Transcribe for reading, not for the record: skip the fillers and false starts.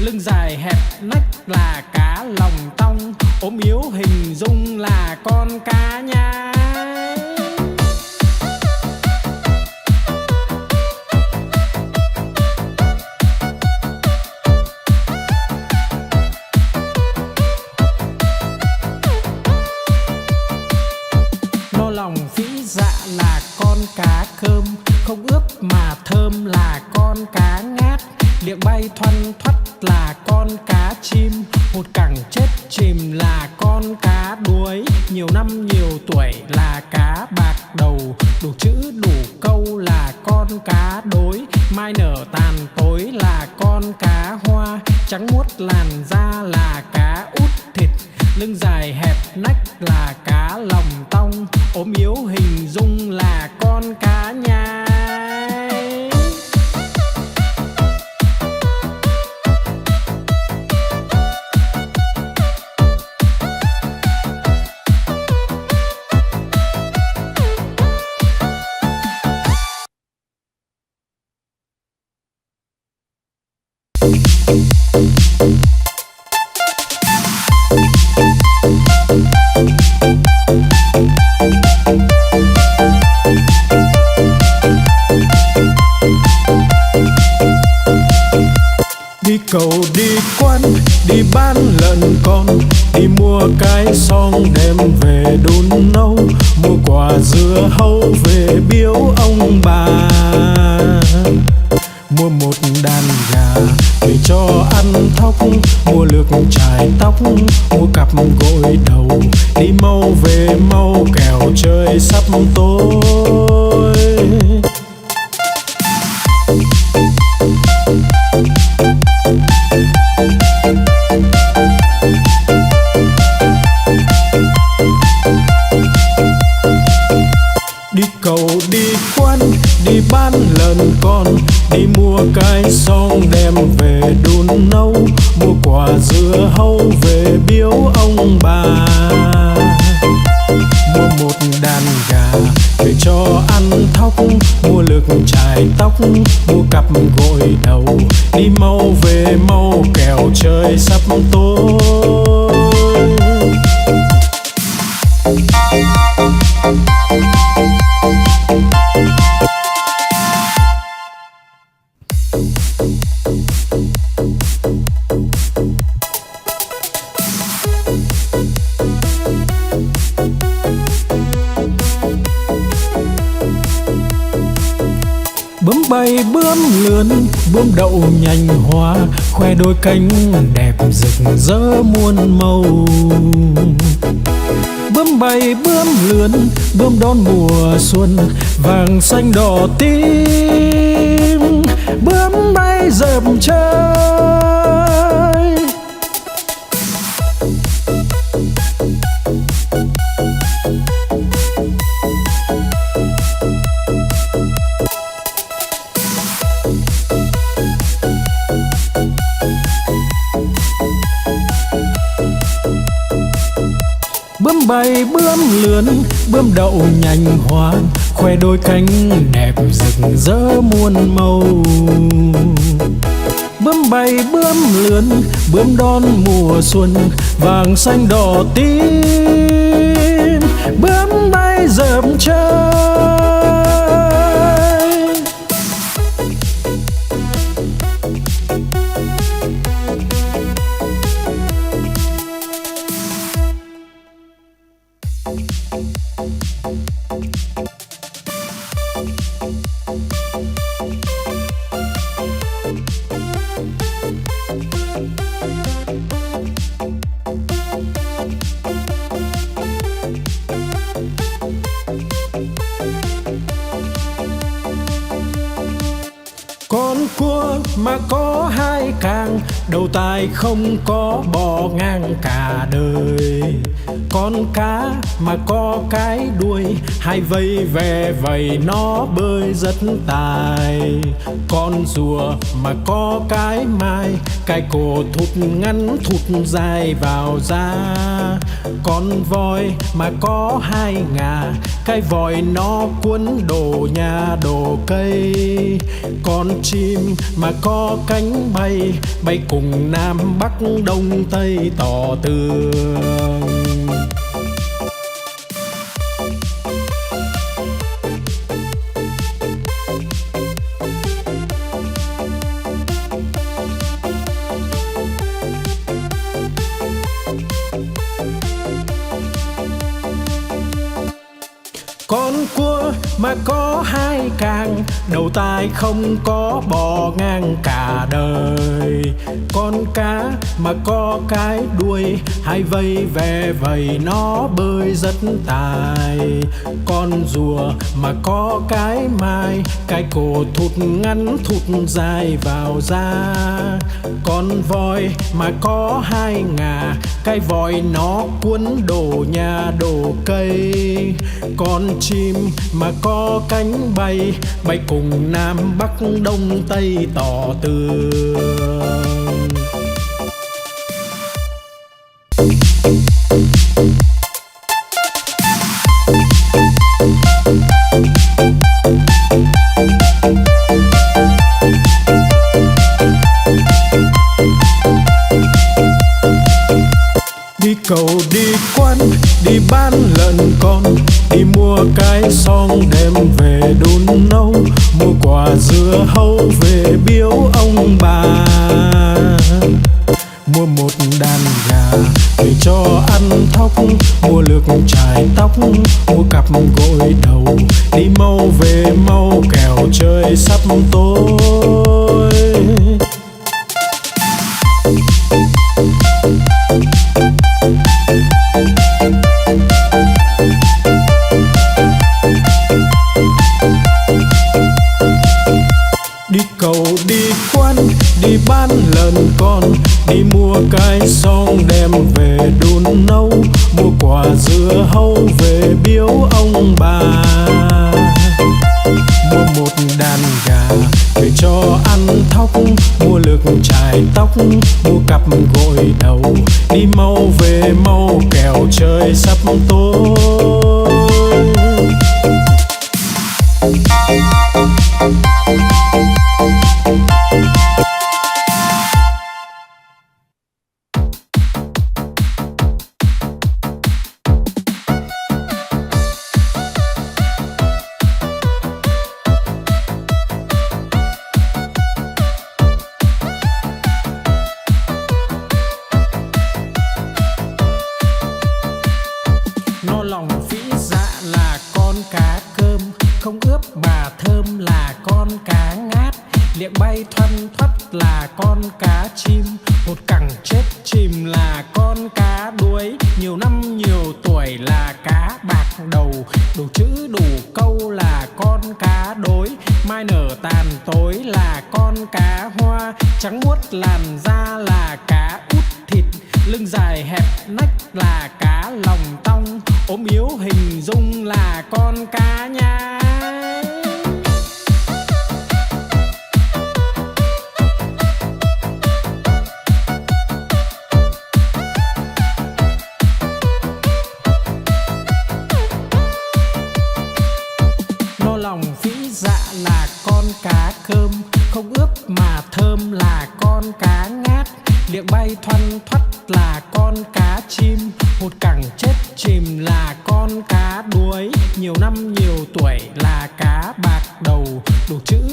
lưng dài hẹp nách là cá lòng tong, ốm yếu hình dung là con cá nhái. No lòng phĩ dạ là con cá cơm, không ướp mà thơm là con cá ngát. Miệng bay thoăn thoắt là con cá chim, hụt cẳng chết chìm là con cá đuối. Nhiều năm nhiều tuổi là cá bạc đầu, đủ chữ đủ câu là con cá đối. Mai nở tàn tối là con cá hoa, trắng muốt làn da là cá út thịt. Lưng dài hẹp nách là cá lòng tong, ốm yếu hình dung là con cá nhái. Đi cầu đi quán, đi bán lợn con, đi mua cái xong đem về đun nấu, mua quả dưa hấu về biếu ông bà, mua một đàn gà về cho ăn thóc, mua lược chải tóc, mua cặp gội đầu, đi mau về mau kẻo trời sắp tối. Đi cầu đi quán, đi bán lợn con, đi mua cái xong đem về đun nấu, mua quả dưa hấu về biếu ông bà, mua một đàn gà về cho ăn thóc, mua lược chải tóc, mua cặp gội đầu, đi mau về mau kẻo trời sắp tối. Bướm bay bướm lượn, bướm đậu nhành hoa, khoe đôi cánh đẹp rực rỡ muôn màu. Bướm bay bướm lượn, bướm đón mùa xuân, vàng xanh đỏ tím, bướm bay dợp trời. Bướm bay bướm lượn, bướm đậu nhành hoa, khoe đôi cánh đẹp rực rỡ muôn màu. Bướm bay bướm lượn, bướm đón mùa xuân, vàng xanh đỏ tím, bướm bay dợp trời. Con cua mà có hai càng, đầu tai không có bò ngang cả đời. Con cá mà có cái đuôi, hai vây ve vầy nó bơi rất tài. Con rùa mà có cái mai, cái cổ thụt ngắn thụt dài vào da. Con voi mà có hai ngà, cái vòi nó cuốn đồ nhà đồ cây. Con chim mà có cánh bay, bay cùng Nam Bắc Đông Tây tỏ tường. Con cua mà có hai càng, đầu tai không có bò ngang cả đời. Con cá mà có cái đuôi, hai vây ve vầy nó bơi rất tài. Con rùa mà có cái mai, cái cổ thụt ngắn thụt dài vào da. Con voi mà có hai ngà, cái vòi nó cuốn đồ nhà đồ cây. Con chim mà có cánh bay, bay cùng Nam Bắc Đông Tây tỏ tường. Đi cầu đi quán, đi bán lợn con, đi mua cái xong đem về đun nấu, mua quả dưa hấu về biếu ông bà. Mua một đàn gà về cho ăn thóc, mua lược chải tóc, mua cặp gội đầu, đi mau về mau kẻo trời sắp tối. Đi cầu đi quán, đi bán lợn con, đi mua cái xong đem về đun nấu, mua quả dưa hấu về biếu ông bà. Mua một đàn gà về cho ăn thóc, mua lược chải tóc, mua cặp gội đầu, đi mau về mau kẻo trời sắp tối. No lòng phĩ dạ là con cá cơm, không ướp mà thơm là con cá ngát. Liệng bay thoăn thoắt là con cá chim, hột cẳng chết chìm là con cá đuối. Nhiều năm nhiều tuổi là cá bạc đầu, đủ chữ đủ câu là con cá đối. Mai nở tàn tối là con cá hoa, trắng muốt làn da là cá út thịt. Lưng dài hẹp nách là cá lòng tong, ốm yếu hình dung là con cá nhái. No lòng phĩ dạ là con cá cơm, không ướp mà thơm là con cá ngát. Liệng bay thoăn thoắt là con cá chim, hột cẳng chết chìm là con cá đuối. Nhiều năm nhiều tuổi là cá bạc đầu, đủ chữ